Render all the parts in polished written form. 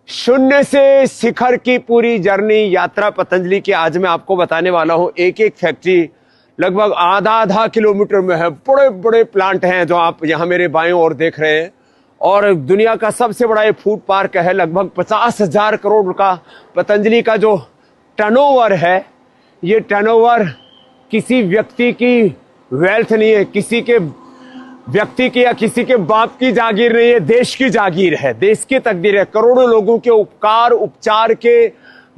शून्य से शिखर की पूरी जर्नी यात्रा पतंजलि की आज मैं आपको बताने वाला हूं। एक एक फैक्ट्री लगभग आधा आधा किलोमीटर में है। बड़े बड़े प्लांट हैं जो आप यहां मेरे बाएं ओर देख रहे हैं। और दुनिया का सबसे बड़ा ये फूड पार्क है। लगभग 50,000 करोड़ का पतंजलि का जो टर्नओवर है, ये टर्नओवर किसी व्यक्ति की वेल्थ नहीं है, किसी के व्यक्ति की या किसी के बाप की जागीर नहीं है, देश की जागीर है, देश की तकदीर है। करोड़ों लोगों के उपकार उपचार के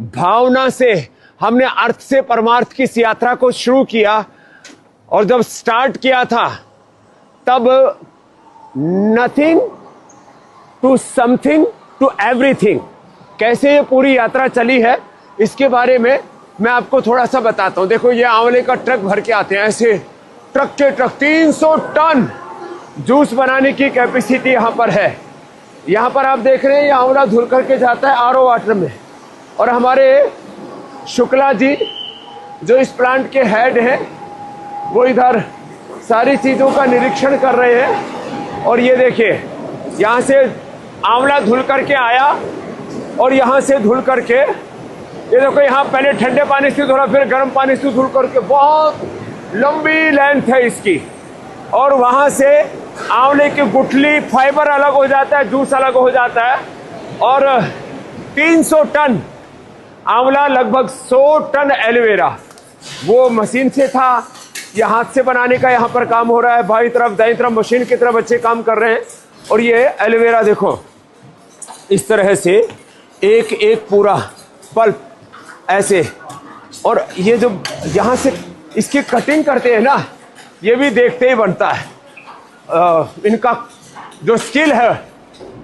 भावना से हमने अर्थ से परमार्थ की इस यात्रा को शुरू किया। और जब स्टार्ट किया था तब nothing to something to everything, कैसे ये पूरी यात्रा चली है इसके बारे में मैं आपको थोड़ा सा बताता हूं। देखो, ये आंवले का ट्रक भर के आते हैं, ऐसे ट्रक के ट्रक 300 टन जूस बनाने की कैपेसिटी यहाँ पर है। यहाँ पर आप देख रहे हैं ये आंवला धुल करके जाता है आरओ वाटर में। और हमारे शुक्ला जी जो इस प्लांट के हेड हैं, वो इधर सारी चीज़ों का निरीक्षण कर रहे हैं। और ये देखिए, यहाँ से आंवला धुल करके आया और यहाँ से धुल करके, ये देखो यहाँ पहले ठंडे पानी से धुला, फिर गर्म पानी से धुल करके, बहुत लंबी लेंथ है इसकी। और वहाँ से आंवले की गुठली फाइबर अलग हो जाता है, जूस अलग हो जाता है। और 300 टन आंवला, लगभग 100 टन एलोवेरा वो मशीन से था, या हाथ से बनाने का यहाँ पर काम हो रहा है। बाईं तरफ दाईं तरफ मशीन की तरफ बच्चे काम कर रहे हैं। और ये एलोवेरा देखो इस तरह से एक एक पूरा पल्प ऐसे। और ये जो यहाँ से इसकी कटिंग करते हैं ना, ये भी देखते ही बनता है। इनका जो स्किल है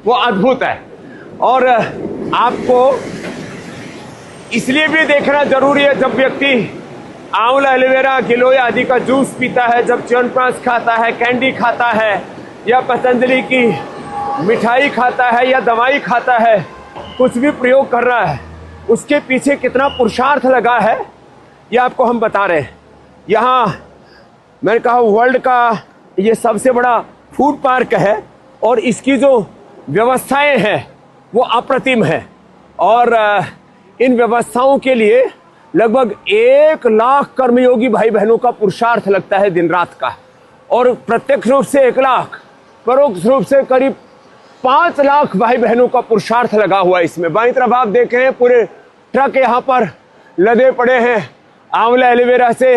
वो अद्भुत है। और आपको इसलिए भी देखना जरूरी है, जब व्यक्ति आंवला एलोवेरा गिलोय आदि का जूस पीता है, जब च्यवनप्राश खाता है, कैंडी खाता है, या पतंजलि की मिठाई खाता है, या दवाई खाता है, कुछ भी प्रयोग कर रहा है, उसके पीछे कितना पुरुषार्थ लगा है ये आपको हम बता रहे हैं। यहाँ मैंने कहा वर्ल्ड का ये सबसे बड़ा फूड पार्क है और इसकी जो व्यवस्थाएं हैं वो अप्रतिम है। और इन व्यवस्थाओं के लिए लगभग 1 लाख कर्मयोगी भाई बहनों का पुरुषार्थ लगता है दिन रात का। और प्रत्यक्ष रूप से 1 लाख, परोक्ष रूप से करीब 5 लाख भाई बहनों का पुरुषार्थ लगा हुआ है इसमें। बाईं तरफ आप देख रहे हैं पूरे ट्रक यहाँ पर लदे पड़े हैं आंवला एलोवेरा से।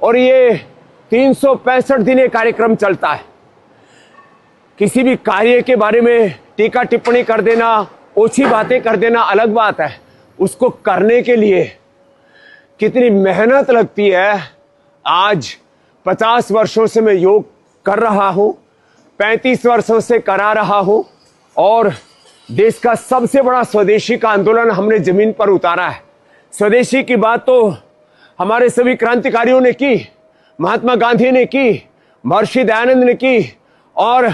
और ये 365 दिन ये कार्यक्रम चलता है। किसी भी कार्य के बारे में टीका टिप्पणी कर देना, ओछी बातें कर देना अलग बात है, उसको करने के लिए कितनी मेहनत लगती है। आज 50 वर्षों से मैं योग कर रहा हूं, 35 वर्षों से करा रहा हूं। और देश का सबसे बड़ा स्वदेशी का आंदोलन हमने जमीन पर उतारा है। स्वदेशी की बात तो हमारे सभी क्रांतिकारियों ने की, महात्मा गांधी ने की, महर्षि दयानंद ने की। और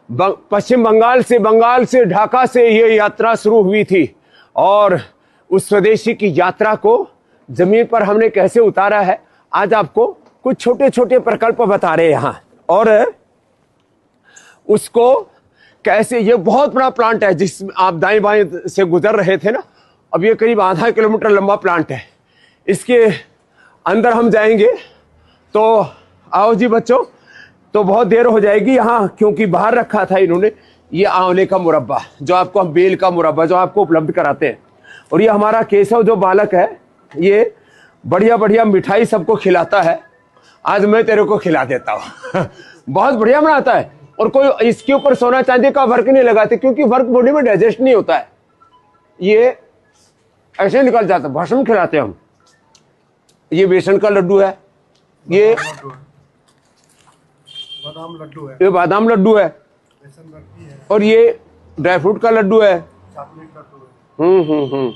पश्चिम बंगाल से ढाका से ये यात्रा शुरू हुई थी। और उस स्वदेशी की यात्रा को जमीन पर हमने कैसे उतारा है, आज आपको कुछ छोटे छोटे प्रकल्प बता रहे हैं यहाँ। और उसको कैसे, ये बहुत बड़ा प्लांट है जिस आप दाएं बाएं से गुजर रहे थे ना, अब ये करीब आधा किलोमीटर लंबा प्लांट है। इसके अंदर हम जाएंगे तो आओ जी बच्चों, तो बहुत देर हो जाएगी यहाँ, क्योंकि बाहर रखा था इन्होंने ये आंवले का मुरब्बा, जो आपको हम बेल का मुरब्बा जो आपको उपलब्ध कराते हैं। और ये हमारा केशव जो बालक है, ये बढ़िया बढ़िया मिठाई सबको खिलाता है। आज मैं तेरे को खिला देता हूँ बहुत बढ़िया बनाता है। और कोई इसके ऊपर सोना चांदी का वर्क नहीं लगाते, क्योंकि वर्क बॉडी में डाइजेस्ट नहीं होता है, ये ऐसे निकल जाता है। भस्म खिलाते हैं हम। ये बेसन का लड्डू है, ये बादाम लड्डू है, ये बादाम लड्डू है, और ये ड्राई फ्रूट का लड्डू है, चॉकलेट लड्डू है।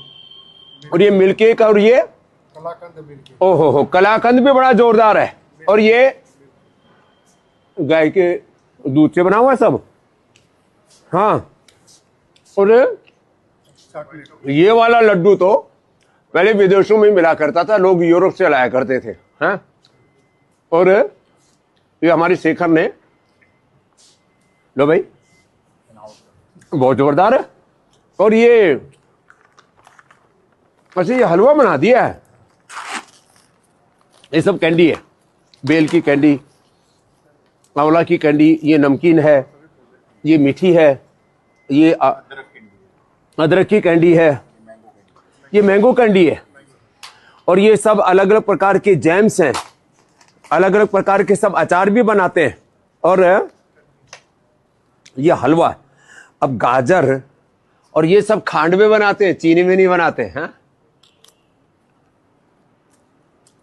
और ये मिल्क केक, और ये कलाकंद मिल्क केक। ओहो, कलाकंद भी बड़ा जोरदार है। और ये गाय के दूध से बना हुआ है सब। हाँ, और ये वाला लड्डू तो पहले विदेशों में मिला करता था, लोग यूरोप से लाया करते थे। हाँ, और ये हमारी शेखर ने, लो भाई, बहुत जोरदार है। और ये अच्छा ये हलवा बना दिया है। ये सब कैंडी है, बेल की कैंडी, आंवला की कैंडी, ये नमकीन है, ये मीठी है, ये अदरक की कैंडी है, ये मैंगो कैंडी है, और ये सब अलग अलग प्रकार के जैम्स हैं, अलग अलग प्रकार के सब अचार भी बनाते हैं। और ये हलवा, अब गाजर और ये सब खांड में बनाते हैं, चीनी में नहीं बनाते हैं।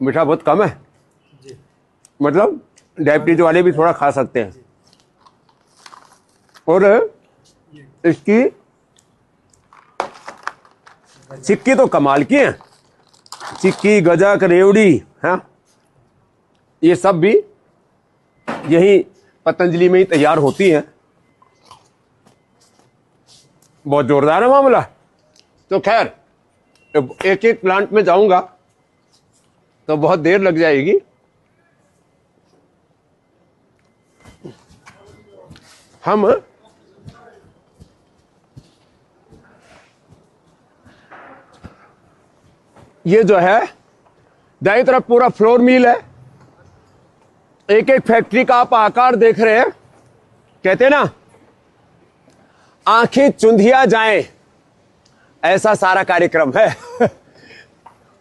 मीठा बहुत कम है, मतलब डायबिटीज वाले भी थोड़ा खा सकते हैं। और इसकी चिक्की तो कमाल की है, चिक्की, गजक, रेवड़ी, है ये सब भी यही पतंजलि में ही तैयार होती हैं। बहुत जोरदार है मामला। तो खैर एक एक प्लांट में जाऊंगा तो बहुत देर लग जाएगी। हम ये जो है दाईं तरफ पूरा फ्लोर मिल है। एक एक फैक्ट्री का आप आकार देख रहे हैं, कहते ना आंखें चुंधिया जाएं, ऐसा सारा कार्यक्रम है।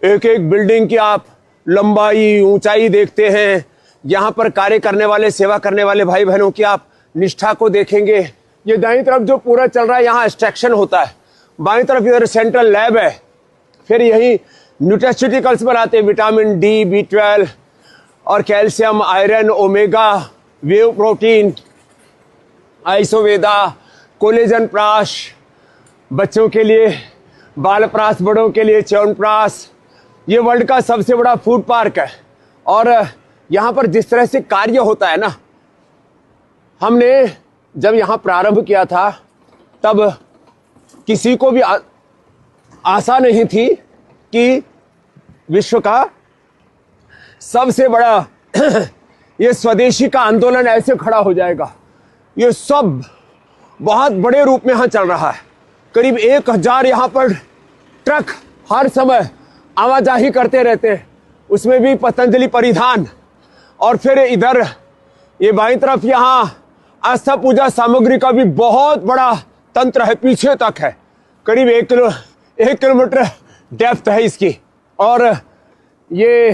एक एक बिल्डिंग की आप लंबाई, ऊंचाई देखते हैं। यहां पर कार्य करने वाले, सेवा करने वाले भाई बहनों की आप निष्ठा को देखेंगे। ये दाईं तरफ जो पूरा चल रहा है, यहां एक्सट्रैक्शन होता है। बाईं तरफ इधर सेंट्रल लैब है। फिर यही न्यूट्रास्यूटिकल्स बनाते हैं, विटामिन डी, B12 और calcium, iron, omega, whey protein, आइसोवेदा, कोलेजन प्राश, बच्चों के लिए बाल प्राश, बड़ों के लिए च्यवनप्राश। ये वर्ल्ड का सबसे बड़ा फूड पार्क है। और यहाँ पर जिस तरह से कार्य होता है ना, हमने जब यहाँ प्रारंभ किया था तब किसी को भी आशा नहीं थी कि विश्व का सबसे बड़ा ये स्वदेशी का आंदोलन ऐसे खड़ा हो जाएगा। ये सब बहुत बड़े रूप में यहाँ चल रहा है। करीब 1000 यहाँ पर ट्रक हर समय आवाजाही करते रहते हैं, उसमें भी पतंजलि परिधान। और फिर इधर ये बाईं तरफ यहाँ आस्था पूजा सामग्री का भी बहुत बड़ा तंत्र है, पीछे तक है, करीब 1 किलोमीटर डेप्थ है इसकी। और ये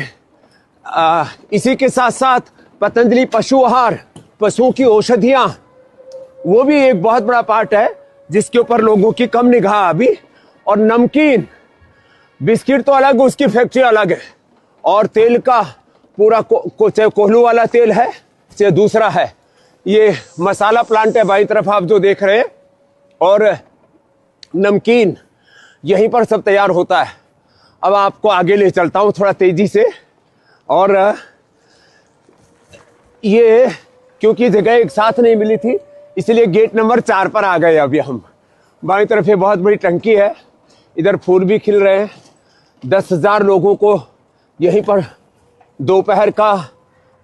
इसी के साथ साथ पतंजलि पशु आहार, पशुओं की औषधियाँ, वो भी एक बहुत बड़ा पार्ट है जिसके ऊपर लोगों की कम निगाह अभी। और नमकीन, बिस्किट तो अलग, उसकी फैक्ट्री अलग है। और तेल का पूरा कोल्हू वाला तेल है, से दूसरा है ये मसाला प्लांट है बाईं तरफ आप जो देख रहे हैं। और नमकीन यहीं पर सब तैयार होता है। अब आपको आगे ले चलता हूँ थोड़ा तेजी से। और ये क्योंकि जगह एक साथ नहीं मिली थी, इसलिए गेट नंबर 4 पर आ गए। अभी हम बाईं तरफ ये बहुत बड़ी टंकी है, इधर फूल भी खिल रहे हैं। 10,000 लोगों को यहीं पर दोपहर का,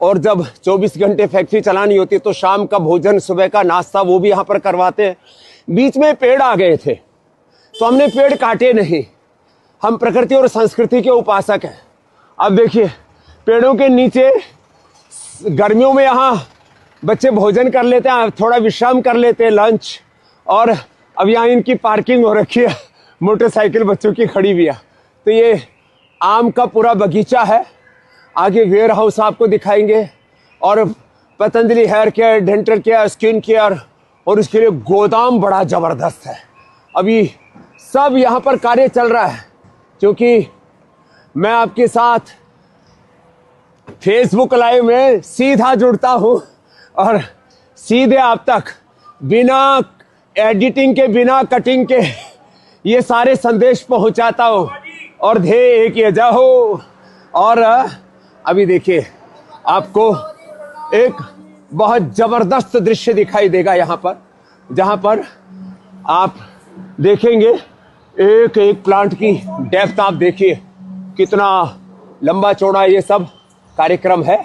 और जब 24 घंटे फैक्ट्री चलानी होती है तो शाम का भोजन, सुबह का नाश्ता, वो भी यहाँ पर करवाते हैं। बीच में पेड़ आ गए थे तो हमने पेड़ काटे नहीं। हम प्रकृति और संस्कृति के उपासक हैं। अब देखिए पेड़ों के नीचे गर्मियों में यहाँ बच्चे भोजन कर लेते हैं, थोड़ा विश्राम कर लेते हैं, लंच। और अब यहाँ इनकी पार्किंग हो रखी है, मोटरसाइकिल बच्चों की खड़ी भी है। तो ये आम का पूरा बगीचा है। आगे वेयर हाउस आपको दिखाएंगे, और Patanjali hair care, dental care, skin care, और उसके लिए गोदाम बड़ा ज़बरदस्त है। अभी सब यहाँ पर कार्य चल रहा है। क्योंकि मैं आपके साथ फेसबुक लाइव में सीधा जुड़ता हूँ और सीधे आप तक बिना एडिटिंग के, बिना कटिंग के ये सारे संदेश पहुँचाता हूँ। और ध्येय एक ये जाओ। और अभी देखिए आपको एक बहुत ज़बरदस्त दृश्य दिखाई देगा यहाँ पर, जहाँ पर आप देखेंगे एक एक प्लांट की डेप्थ। आप देखिए कितना लंबा चौड़ा ये सब कार्यक्रम है।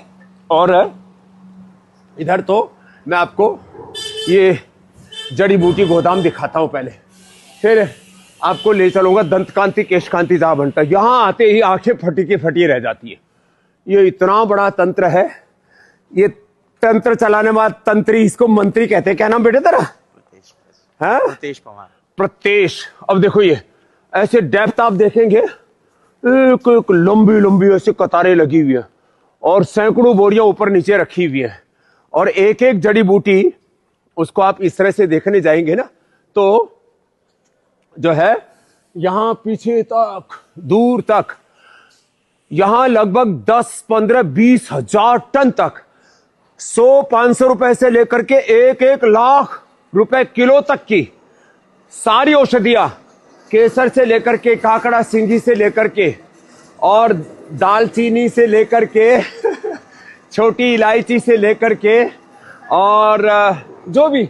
और इधर तो मैं आपको ये जड़ी बूटी गोदाम दिखाता हूँ पहले, फिर आपको ले चलूंगा दंतकांति केशकांति जहां बनता है। यहां आते ही आंखें फटी की फटी रह जाती है। ये इतना बड़ा तंत्र है। ये तंत्र चलाने बाद तंत्री, इसको मंत्री कहते हैं। क्या नाम बेटे तेरा? प्रतेश पवार। प्रतेश। अब देखो ये ऐसे डेप्थ आप देखेंगे, एक एक लंबी लंबी ऐसे कतारें लगी हुई है और सैकड़ों बोरियां ऊपर नीचे रखी हुई है और एक एक जड़ी बूटी उसको आप इस तरह से देखने जाएंगे ना तो जो है यहां पीछे तक दूर तक यहां लगभग 10, 15, 20 हजार टन तक 100-500 रुपए से लेकर के 1-1 लाख रुपए किलो तक की सारी औषधियां, केसर से लेकर के काकड़ा सिंगी से लेकर के और दालचीनी से लेकर के छोटी इलायची से लेकर के और जो भी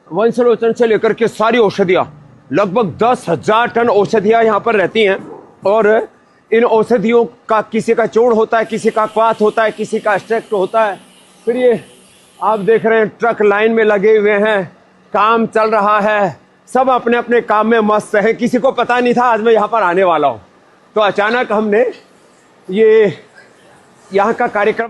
वंशलोचन से लेकर के सारी औषधियां, लगभग 10,000 टन औषधियां यहां पर रहती हैं। और इन औषधियों का किसी का चूर्ण होता है, किसी का क्वाथ होता है, किसी का एक्सट्रैक्ट होता है। फिर ये आप देख रहे हैं ट्रक लाइन में लगे हुए हैं, काम चल रहा है, सब अपने अपने काम में मस्त है। किसी को पता नहीं था आज मैं यहाँ पर आने वाला हूँ, तो अचानक हमने ये यहाँ का कार्यक्रम